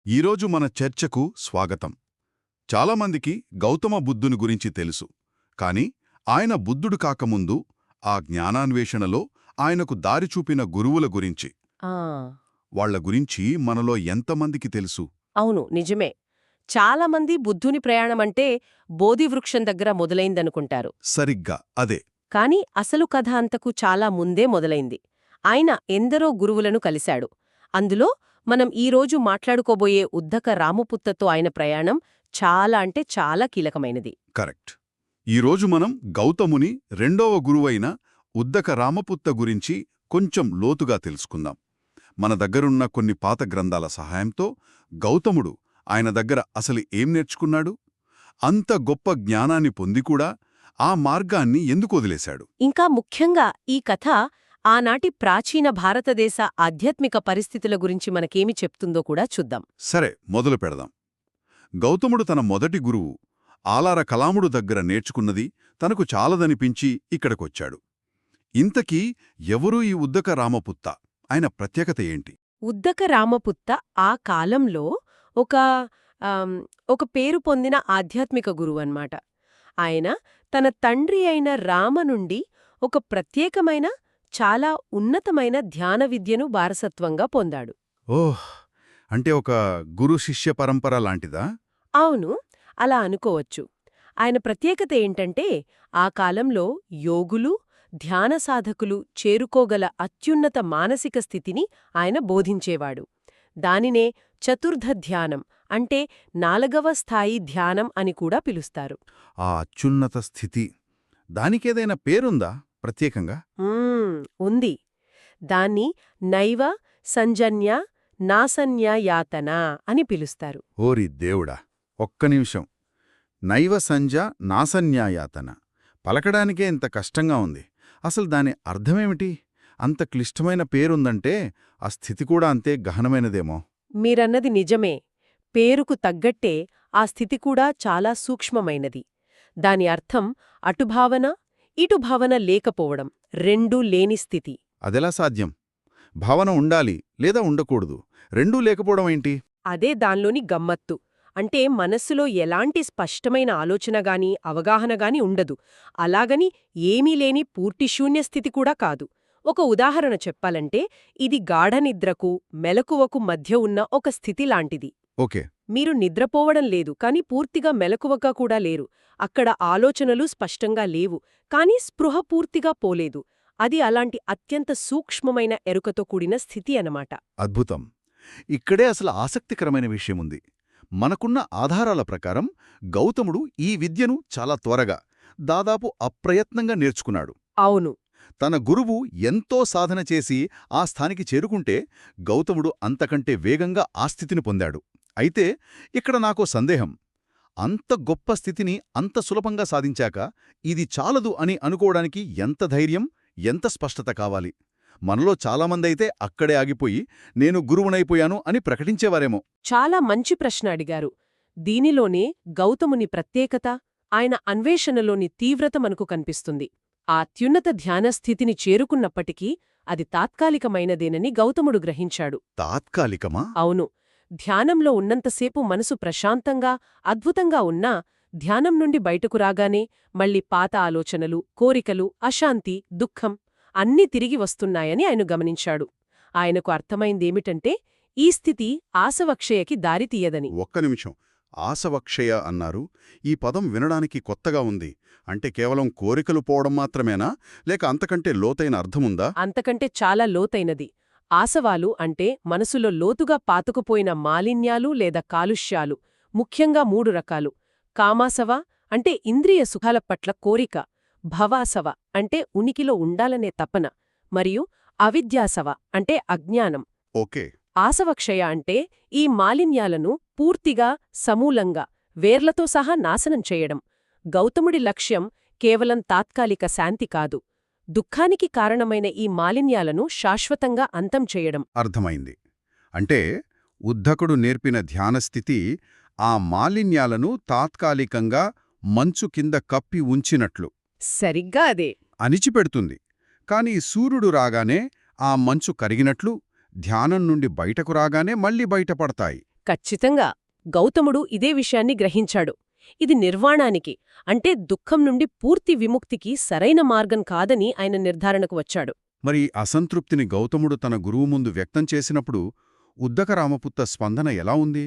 ఈరోజు మన చర్చకు స్వాగతం. చాలామందికి గౌతమ బుద్ధుని గురించి తెలుసు, కాని ఆయన బుద్ధుడు కాకముందు ఆ జ్ఞానాన్వేషణలో ఆయనకు దారి చూపిన గురువుల గురించి, ఆ వాళ్ల గురించి మనలో ఎంతమందికి తెలుసు? అవును, నిజమే. చాలామంది బుద్ధుని ప్రయాణమంటే బోధివృక్షం దగ్గర మొదలైందనుకుంటారు. సరిగ్గా అదే. కాని అసలు కథ అంతకు చాలా ముందే మొదలైంది. ఆయన ఎందరో గురువులను కలిశాడు. అందులో మనం ఈరోజు మాట్లాడుకోబోయే ఉద్దక రామపుత్తతో ఆయన ప్రయాణం చాలా కీలకమైనది. కరెక్ట్. ఈరోజు మనం గౌతముని రెండవ గురువైన ఉద్దక రామపుత్త గురించి కొంచెం లోతుగా తెలుసుకుందాం. మన దగ్గరున్న కొన్ని పాత గ్రంథాల సహాయంతో గౌతముడు ఆయన దగ్గర అసలు ఏం నేర్చుకున్నాడు, అంత గొప్ప జ్ఞానాన్ని పొందికూడా ఆ మార్గాన్ని ఎందుకు వదిలేశాడు? ఇంకా ముఖ్యంగా ఈ కథ ఆనాటి ప్రాచీన భారతదేశ ఆధ్యాత్మిక పరిస్థితుల గురించి మనకేమి చెప్తుందో కూడా చూద్దాం. సరే, మొదలు పెడదాం. గౌతముడు తన మొదటి గురువు ఆలార కలాముడు దగ్గర నేర్చుకున్నది తనకు చాలదనిపించి ఇక్కడికొచ్చాడు. ఇంతకీ ఎవరూ ఈ ఉద్దక రామపుత్త? ఆయన ప్రత్యేకత ఏంటి? ఉద్దక రామపుత్త ఆ కాలంలో ఒక పేరు పొందిన ఆధ్యాత్మిక గురువు అన్నమాట. ఆయన తన తండ్రి అయిన రామ నుండి ఒక ప్రత్యేకమైన చాలా ఉన్నతమైన ధ్యాన విద్యను వారసత్వంగా పొందాడు. ఓహ్, అంటే ఒక గురు శిష్య పరంపర లాంటిదా? అవును, అలా అనుకోవచ్చు. ఆయన ప్రత్యేకత ఏంటంటే ఆ కాలంలో యోగులు, ధ్యాన సాధకులు చేరుకోగల అత్యున్నత మానసిక స్థితిని ఆయన బోధించేవాడు. దానినే చతుర్థ ధ్యానం అంటే 4వ స్థాయి ధ్యానం అని కూడా పిలుస్తారు. ఆ అత్యున్నత స్థితి, దానికేదైనా పేరుందా ప్రత్యేకంగా? ఉంది. దాన్ని నైవ సంజన్య నాసన్యాయాతన అని పిలుస్తారు. ఓరి దేవుడా, ఒక్క నిమిషం. నైవ సంజ నాసన్యాయాతన పలకడానికే ఇంత కష్టంగా ఉంది. అసలు దాని అర్థమేమిటి? అంత క్లిష్టమైన పేరుందంటే ఆ స్థితి కూడా అంతే గహనమైనదేమో. మీరన్నది నిజమే. పేరుకు తగ్గట్టే ఆ స్థితి కూడా చాలా సూక్ష్మమైనది. దాని అర్థం అటుభావన ఇటుభావన లేకపోవడం, రెండూ లేని స్థితి. అదెలా సాధ్యం? భావన ఉండాలి లేదా ఉండకూడదు, రెండూ లేకపోవడం ఏంటి? అదే దాన్లోని గమ్మత్తు. అంటే మనస్సులో ఎలాంటి స్పష్టమైన ఆలోచనగాని అవగాహనగాని ఉండదు. అలాగని ఏమీ లేని పూర్తి శూన్యస్థితి కూడా కాదు. ఒక ఉదాహరణ చెప్పాలంటే ఇది గాఢనిద్రకు మెలకువకు మధ్య ఉన్న ఒక స్థితి లాంటిది. ఓకే. మీరు నిద్రపోవడం లేదు, కాని పూర్తిగా మెలకువగా కూడా లేరు. అక్కడ ఆలోచనలు స్పష్టంగా లేవు, కాని స్పృహ పూర్తిగా పోలేదు. అది అలాంటి అత్యంత సూక్ష్మమైన ఎరుకతో కూడిన స్థితి అన్నమాట. అద్భుతం. ఇక్కడే అసలు ఆసక్తికరమైన విషయముంది. మనకున్న ఆధారాల ప్రకారం గౌతముడు ఈ విద్యను చాలా త్వరగా, దాదాపు అప్రయత్నంగా నేర్చుకున్నాడు. అవును. తన గురువు ఎంతో సాధన చేసి ఆ స్థానికి చేరుకుంటే గౌతముడు అంతకంటే వేగంగా ఆ స్థితిని పొందాడు. అయితే ఇక్కడ నాకో సందేహం. అంత గొప్ప స్థితిని అంత సులభంగా సాధించాక ఇది చాలదు అని అనుకోవడానికి ఎంత ధైర్యం, ఎంత స్పష్టత కావాలి? మనలో చాలామందైతే అక్కడే ఆగిపోయి నేను గురువునైపోయాను అని ప్రకటించేవారేమో. చాలా మంచి ప్రశ్న అడిగారు. దీనిలోనే గౌతముని ప్రత్యేకత, ఆయన అన్వేషణలోని తీవ్రత మనకు కనిపిస్తుంది. ఆ అత్యున్నత ధ్యానస్థితిని చేరుకున్నప్పటికీ అది తాత్కాలికమైనదేనని గౌతముడు గ్రహించాడు. తాత్కాలికమా? అవును. ధ్యానంలో ఉన్నంతసేపు మనసు ప్రశాంతంగా, అద్భుతంగా ఉన్నా ధ్యానం నుండి బయటకు రాగానే మళ్ళీ పాత ఆలోచనలు, కోరికలు, అశాంతి, దుఃఖం అన్నీ తిరిగి వస్తున్నాయని ఆయన గమనించాడు. ఆయనకు అర్థమైందేమిటంటే ఈ స్థితి ఆసవక్షయకి దారితీయదని. ఒక్క నిమిషం. ఆసవక్షయ అన్నారు. ఈ పదం వినడానికి కొత్తగా ఉంది. అంటే కేవలం కోరికలు పోవడం మాత్రమేనా, లేక అంతకంటే లోతైన అర్థముందా? అంతకంటే చాలా లోతైనది. ఆసవాలు అంటే మనసులో లోతుగా పాతుకుపోయిన మాలిన్యాలు లేదా కాలుష్యాలు. ముఖ్యంగా 3 రకాలు. కామాసవ అంటే ఇంద్రియ సుఖాల పట్ల కోరిక, భవాసవ అంటే ఉనికిలో ఉండాలనే తపన, మరియు అవిద్యాసవ అంటే అజ్ఞానం. ఓకే. ఆసవక్షయ అంటే ఈ మాలిన్యాలను పూర్తిగా, సమూలంగా, వేర్లతో సహా నాశనం చేయడం. గౌతముడి లక్ష్యం కేవలం తాత్కాలిక శాంతి కాదు, దుఃఖానికి కారణమైన ఈ మాలిన్యాలను శాశ్వతంగా అంతం చేయడం. అర్థమైంది. అంటే ఉద్ధకుడు నేర్పిన ధ్యానస్థితి ఆ మాలిన్యాలను తాత్కాలికంగా మంచు కింద కప్పి ఉంచినట్లు సరిగ్గా అదే అణిచిపెడుతుంది. కాని సూర్యుడు రాగానే ఆ మంచు కరిగినట్లు ధ్యానం నుండి బయటకు రాగానే మళ్ళీ బయటపడతాయి. ఖచ్చితంగా. గౌతముడు ఇదే విషయాన్ని గ్రహించాడు. ఇది నిర్వాణానికి, అంటే దుఃఖం నుండి పూర్తి విముక్తికి సరైన మార్గం కాదని ఆయన నిర్ధారణకు వచ్చాడు. మరి అసంతృప్తిని గౌతముడు తన గురువు ముందు వ్యక్తం చేసినప్పుడు ఉద్దక రామపుత్త స్పందన ఎలా ఉంది?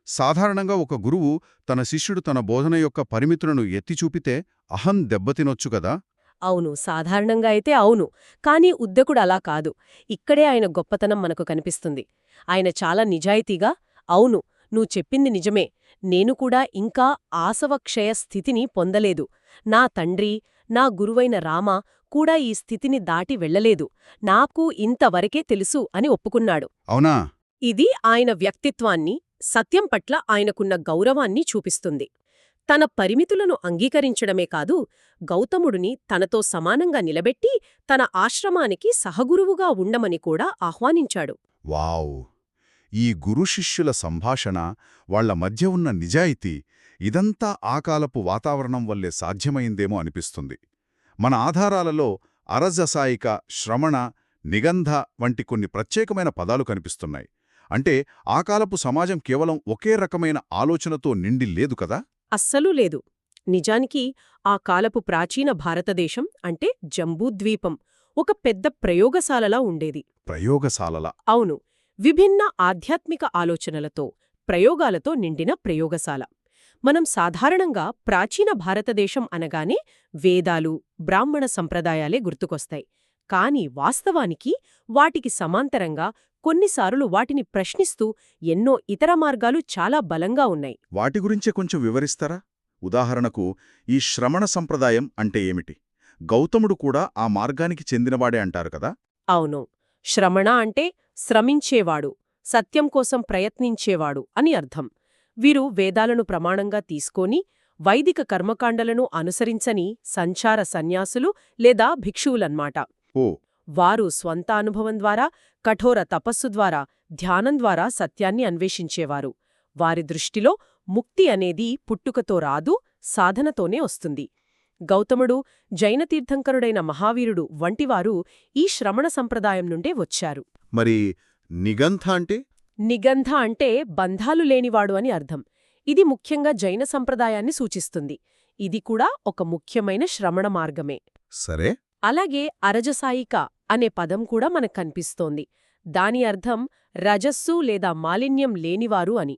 సాధారణంగా ఒక గురువు తన శిష్యుడు తన బోధన యొక్క పరిమితులను ఎత్తిచూపితే అహం దెబ్బతినొచ్చు కదా. అవును, సాధారణంగా అయితే అవును. కానీ ఉద్దకుడు అలా కాదు. ఇక్కడే ఆయన గొప్పతనం మనకు కనిపిస్తుంది. ఆయన చాలా నిజాయితీగా, అవును, నువ్వు చెప్పింది నిజమే, నేను కూడా ఇంకా ఆసవక్షయ స్థితిని పొందలేదు. నా తండ్రి, నా గురువైన రామ కూడా ఈ స్థితిని దాటి వెళ్లలేదు. నాకు ఇంతవరకే తెలుసు అని ఒప్పుకున్నాడు. అవునా? ఇది ఆయన వ్యక్తిత్వాన్ని, సత్యం పట్ల ఆయనకున్న గౌరవాన్ని చూపిస్తుంది. తన పరిమితులను అంగీకరించడమే కాదు, గౌతముడిని తనతో సమానంగా నిలబెట్టి తన ఆశ్రమానికి సహగురువుగా ఉండమని కూడా ఆహ్వానించాడు. వావ్! ఈ గురుశిష్యుల సంభాషణ, వాళ్ల మధ్య ఉన్న నిజాయితీ, ఇదంతా ఆకాలపు వాతావరణం వల్లే సాధ్యమైందేమో అనిపిస్తుంది. మన ఆధారాలలో అరజసాయిక, శ్రమణ, నిగంధ వంటి కొన్ని ప్రత్యేకమైన పదాలు కనిపిస్తున్నాయి. అంటే ఆకాలపు సమాజం కేవలం ఒకే రకమైన ఆలోచనతో నిండి లేదు కదా. అస్సలూ లేదు. నిజానికి ఆ కాలపు ప్రాచీన భారతదేశం అంటే జంబూద్వీపం ఒక పెద్ద ప్రయోగశాలలా ఉండేది. ప్రయోగశాలల? అవును, విభిన్న ఆధ్యాత్మిక ఆలోచనలతో, ప్రయోగాలతో నిండిన ప్రయోగశాల. మనం సాధారణంగా ప్రాచీన భారతదేశం అనగానే వేదాలు, బ్రాహ్మణ సంప్రదాయాలే గుర్తుకొస్తాయి. కాని వాస్తవానికి వాటికి సమాంతరంగా, కొన్నిసార్లు వాటిని ప్రశ్నిస్తూ ఎన్నో ఇతర మార్గాలు చాలా బలంగా ఉన్నాయి. వాటి గురించే కొంచెం వివరిస్తారా? ఉదాహరణకు, ఈ శ్రమణ సంప్రదాయం అంటే ఏమిటి? గౌతముడు కూడా ఆ మార్గానికి చెందినవాడే అంటారు కదా. అవును, శ్రమణ అంటే శ్రమించేవాడు, సత్యం కోసం ప్రయత్నించేవాడు అని అర్థం. వీరు వేదాలను ప్రమాణంగా తీసుకొని వైదిక కర్మకాండలను అనుసరించని సంచార సన్యాసులు లేదా భిక్షువులన్మాట. ఓ! వారు స్వంత అనుభవం ద్వారా, కఠోర తపస్సు ద్వారా, ధ్యానం ద్వారా సత్యాన్ని అన్వేషించేవారు. వారి దృష్టిలో ముక్తి అనేది పుట్టుకతో రాదు, సాధనతోనే వస్తుంది. గౌతముడు, జైనతీర్థంకరుడైన మహావీరుడు వంటివారు ఈ శ్రమణ సంప్రదాయం నుండే వచ్చారు. మరి నిగంధ అంటే? నిగంధ అంటే బంధాలు లేనివాడు అని అర్థం. ఇది ముఖ్యంగా జైన సంప్రదాయాన్ని సూచిస్తుంది. ఇది కూడా ఒక ముఖ్యమైన శ్రమణ మార్గమే. సరే. అలాగే అరజసాయిక అనే పదం కూడా మనకు కనిపిస్తోంది. దాని అర్థం రజస్సు లేదా మాలిన్యం లేనివారు అని.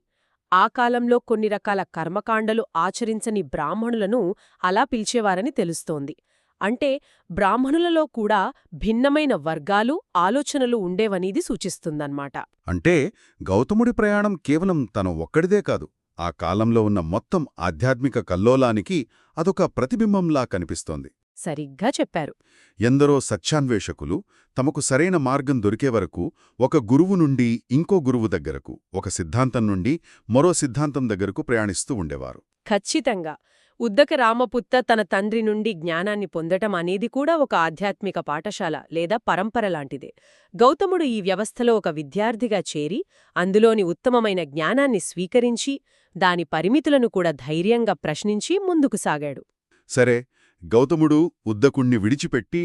ఆ కాలంలో కొన్ని రకాల కర్మకాండలు ఆచరించని బ్రాహ్మణులను అలా పిలిచేవారని తెలుస్తోంది. అంటే బ్రాహ్మణులలో కూడా భిన్నమైన వర్గాలు, ఆలోచనలు ఉండేవనిది సూచిస్తుందన్నమాట. అంటే గౌతముడి ప్రయాణం కేవలం తను ఒక్కడిదే కాదు, ఆ కాలంలో ఉన్న మొత్తం ఆధ్యాత్మిక కల్లోలానికి అదొక ప్రతిబింబంలా కనిపిస్తోంది. సరిగ్గా చెప్పారు. ఎందరో సత్యాన్వేషకులు తమకు సరైన మార్గం దొరికే వరకు ఒక గురువు నుండి ఇంకో గురువు దగ్గరకు, ఒక సిద్ధాంతం నుండి మరో సిద్ధాంతం దగ్గరకు ప్రయాణిస్తూ ఉండేవారు. ఖచ్చితంగా. ఉద్దక రామపుత్త తన తండ్రి నుండి జ్ఞానాన్ని పొందటం అనేది కూడా ఒక ఆధ్యాత్మిక పాఠశాల లేదా పరంపర లాంటిదే. గౌతముడు ఈ వ్యవస్థలో ఒక విద్యార్థిగా చేరి, అందులోని ఉత్తమమైన జ్ఞానాన్ని స్వీకరించి, దాని పరిమితులను కూడా ధైర్యంగా ప్రశ్నించి ముందుకు సాగాడు. సరే, గౌతముడు ఉద్దకుణ్ణి విడిచిపెట్టి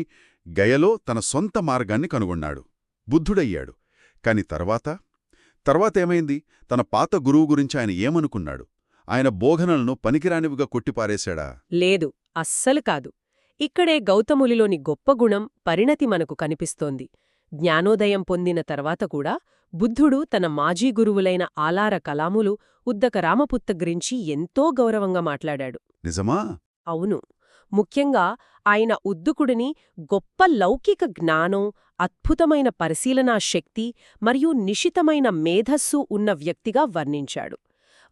గయలో తన సొంత మార్గాన్ని కనుగొన్నాడు, బుద్ధుడయ్యాడు. కాని తర్వాతేమైంది? తన పాత గురువు గురించి ఆయన ఏమనుకున్నాడు? ఆయన బోధనలను పనికిరానివిగా కొట్టిపారేశాడా? లేదు, అస్సలు కాదు. ఇక్కడే గౌతములిలోని గొప్ప గుణం, పరిణతి మనకు కనిపిస్తోంది. జ్ఞానోదయం పొందిన తర్వాత కూడా బుద్ధుడు తన మాజీ గురువులైన ఆలార కలాములు, ఉద్దక రామపుత్త గురించి ఎంతో గౌరవంగా మాట్లాడాడు. నిజమా? అవును. ముఖ్యంగా ఆయన ఉద్దుకుడిని గొప్ప లౌకిక జ్ఞానం, అద్భుతమైన పరిశీలనా శక్తి మరియు నిశితమైన మేధస్సు ఉన్న వ్యక్తిగా వర్ణించాడు.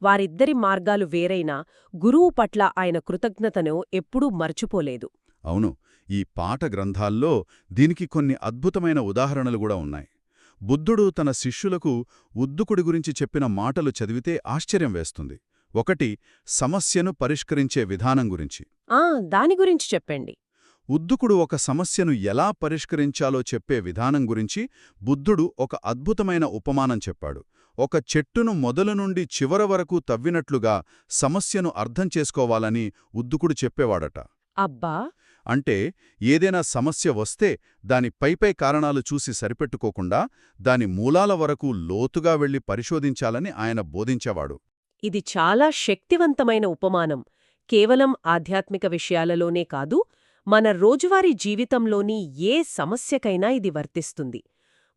వారిద్దరి మార్గాలు వేరైనా గురువు పట్ల ఆయన కృతజ్ఞతను ఎప్పుడూ మర్చిపోలేదు. అవును, ఈ పాఠ గ్రంథాల్లో దీనికి కొన్ని అద్భుతమైన ఉదాహరణలు కూడా ఉన్నాయి. బుద్ధుడు తన శిష్యులకు ఉద్దుకుడి గురించి చెప్పిన మాటలు చదివితే ఆశ్చర్యం వేస్తుంది. ఒకటి, సమస్యను పరిష్కరించే విధానం గురించి. దాని గురించి చెప్పండి. ఉద్దుకుడు ఒక సమస్యను ఎలా పరిష్కరించాలో చెప్పే విధానం గురించి బుద్ధుడు ఒక అద్భుతమైన ఉపమానం చెప్పాడు. ఒక చెట్టును మొదలు నుండి చివర వరకు తవ్వినట్లుగా సమస్యను అర్థం చేసుకోవాలని ఉద్దుకుడు చెప్పేవాడట. అబ్బా! అంటే ఏదైనా సమస్య వస్తే దాని పైపై కారణాలు చూసి సరిపెట్టుకోకుండా దాని మూలాల వరకు లోతుగా వెళ్లి పరిశోధించాలని ఆయన బోధించేవాడు. ఇది చాలా శక్తివంతమైన ఉపమానం. కేవలం ఆధ్యాత్మిక విషయాలలోనే కాదు, మన రోజువారీ జీవితంలోని ఏ సమస్యకైనా ఇది వర్తిస్తుంది.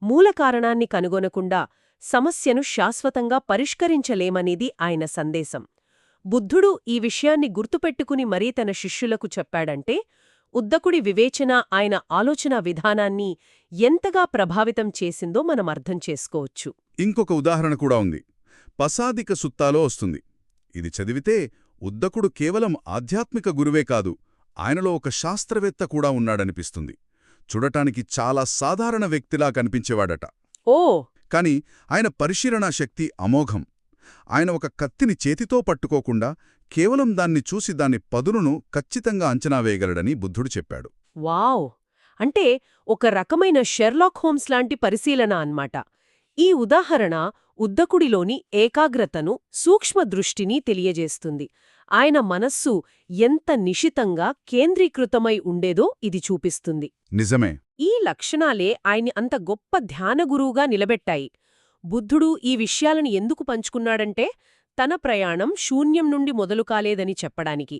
మూల కారణాన్ని కనుగొనకుండా సమస్యను శాశ్వతంగా పరిష్కరించలేమనేది ఆయన సందేశం. బుద్ధుడు ఈ విషయాన్ని గుర్తుపెట్టుకుని మరీ తన శిష్యులకు చెప్పాడంటే, ఉద్దకుడి వివేచన ఆయన ఆలోచనా విధానాన్ని ఎంతగా ప్రభావితం చేసిందో మనం అర్థం చేసుకోవచ్చు. ఇంకొక ఉదాహరణ కూడా ఉంది. పసాదిక సుత్తాలో వస్తుంది. ఇది చదివితే ఉద్దకుడు కేవలం ఆధ్యాత్మిక గురువే కాదు, ఆయనలో ఒక శాస్త్రవేత్త కూడా ఉన్నాడనిపిస్తుంది. చూడటానికి చాలా సాధారణ వ్యక్తిలా కనిపించేవాడట. ఓ కాని ఆయన పరిశీలనా శక్తి అమోఘం. ఆయన ఒక కత్తిని చేతితో పట్టుకోకుండా కేవలం దాన్ని చూసి దాని పదునును ఖచ్చితంగా అంచనా వేయగలడని బుద్ధుడు చెప్పాడు. వావ్! అంటే ఒక రకమైన షెర్లాక్ హోమ్స్ లాంటి పరిశీలన అన్మాట. ఈ ఉదాహరణ ఉద్దకుడిలోని ఏకాగ్రతను, సూక్ష్మదృష్టిని తెలియజేస్తుంది. ఆయన మనస్సు ఎంత నిశితంగా కేంద్రీకృతమై ఉండేదో ఇది చూపిస్తుంది. నిజమే. ఈ లక్షణాలే ఆయన్ని అంత గొప్ప ధ్యానగురువుగా నిలబెట్టాయి. బుద్ధుడు ఈ విషయాలను ఎందుకు పంచుకున్నాడంటే, తన ప్రయాణం శూన్యం నుండి మొదలు కాలేదని చెప్పడానికి.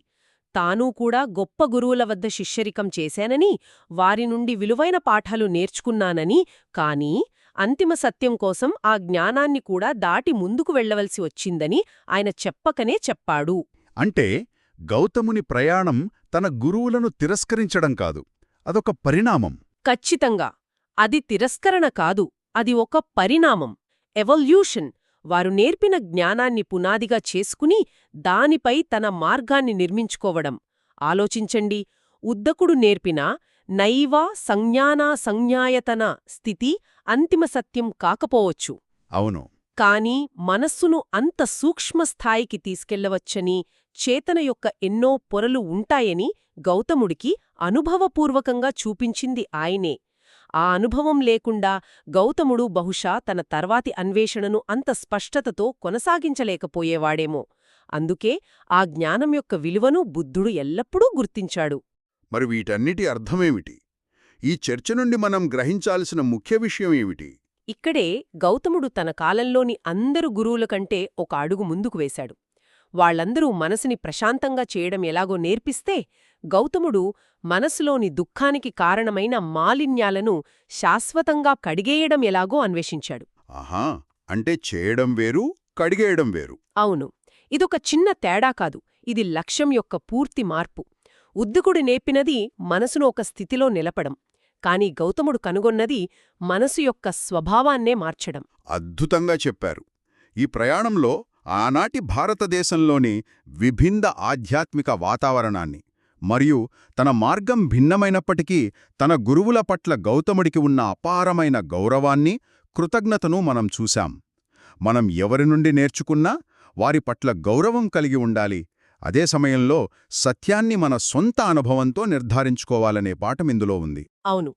తానూ కూడా గొప్ప గురువుల వద్ద శిష్యరికం చేశానని, వారి నుండి విలువైన పాఠాలు నేర్చుకున్నానని, కానీ అంతిమ సత్యం కోసం ఆ జ్ఞానాన్ని కూడా దాటి ముందుకు వెళ్లవలసి వచ్చిందని ఆయన చెప్పకనే చెప్పాడు. అంటే గౌతముని ప్రయాణం తన గురువులను తిరస్కరించడం కాదు, అదొక పరిణామం. ఖచ్చితంగా. అది తిరస్కరణ కాదు, అది ఒక పరిణామం, ఎవల్యూషన్. వారు నేర్పిన జ్ఞానాన్ని పునాదిగా చేసుకుని దానిపై తన మార్గాన్ని నిర్మించుకోవడం. ఆలోచించండి, ఉద్దకుడు నేర్పిన నైవ సంజ్ఞానా సంజ్ఞాయతన స్థితి అంతిమ సత్యం కాకపోవచ్చు. అవును. కాని మనస్సును అంత సూక్ష్మస్థాయికి తీసుకెళ్లవచ్చని, చేతన యొక్క ఎన్నో పొరలు ఉంటాయని గౌతముడికి అనుభవపూర్వకంగా చూపించింది ఆయనే. ఆ అనుభవం లేకుండా గౌతముడు బహుశా తన తర్వాతి అన్వేషణను అంత స్పష్టతతో కొనసాగించలేకపోయేవాడేమో. అందుకే ఆ జ్ఞానం యొక్క విలువను బుద్ధుడు ఎల్లప్పుడూ గుర్తించాడు. మరి వీటన్నిటి అర్థమేమిటి? ఈ చర్చ నుండి మనం గ్రహించాల్సిన ముఖ్య విషయం ఏమిటి? ఇక్కడే గౌతముడు తన కాలంలోని అందరు గురువుల కంటే ఒక అడుగు ముందుకు వేశాడు. వాళ్లందరూ మనసుని ప్రశాంతంగా చేయడం ఎలాగో నేర్పిస్తే, గౌతముడు మనసులోని దుఃఖానికి కారణమైన మాలిన్యాలను శాశ్వతంగా కడిగేయడం ఎలాగో అన్వేషించాడు. ఆహా, అంటే చేయడం వేరు, కడిగేయడం వేరు. అవును. ఇదొక చిన్న తేడా కాదు, ఇది లక్ష్యం యొక్క పూర్తి మార్పు. ఉద్దకుడు నేర్పినది మనసును ఒక స్థితిలో నిలపడం, కాని గౌతముడు కనుగొన్నది మనసు యొక్క స్వభావాన్నే మార్చడం. అద్భుతంగా చెప్పారు. ఈ ప్రయాణంలో ఆనాటి భారతదేశంలోని విభిన్న ఆధ్యాత్మిక వాతావరణాన్ని మరియు తన మార్గం భిన్నమైనప్పటికీ తన గురువుల పట్ల గౌతముడికి ఉన్న అపారమైన గౌరవాన్ని, కృతజ్ఞతను మనం చూశాం. మనం ఎవరి నుండి నేర్చుకున్నా వారి పట్ల గౌరవం కలిగి ఉండాలి. అదే సమయంలో సత్యాన్ని మన సొంత అనుభవంతో నిర్ధారించుకోవాలనే పాఠమిందులో ఉంది. అవును.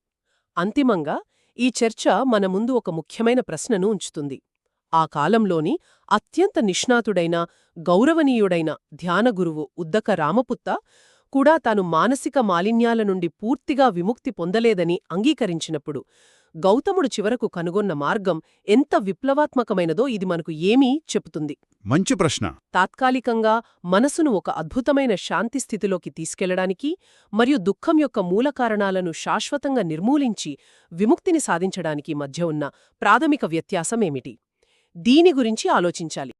అంతిమంగా ఈ చర్చ మన ముందు ఒక ముఖ్యమైన ప్రశ్నను ఉంచుతుంది. ఆ కాలంలోని అత్యంత నిష్ణాతుడైన, గౌరవనీయుడైన ధ్యానగురువు ఉద్దక రామపుత్త కూడా తాను మానసిక మాలిన్యాల నుండి పూర్తిగా విముక్తి పొందలేదని అంగీకరించినప్పుడు, గౌతముడు చివరకు కనుగొన్న మార్గం ఎంత విప్లవాత్మకమైనదో ఇది మనకు ఏమీ చెబుతుంది. మంచి ప్రశ్న. తాత్కాలికంగా మనసును ఒక అద్భుతమైన శాంతి స్థితిలోకి తీసుకెళ్లడానికి మరియు దుఃఖం యొక్క మూల కారణాలను శాశ్వతంగా నిర్మూలించి విముక్తిని సాధించడానికి మధ్య ఉన్న ప్రాథమిక వ్యత్యాసమేమిటి? దీని గురించి ఆలోచించాలి.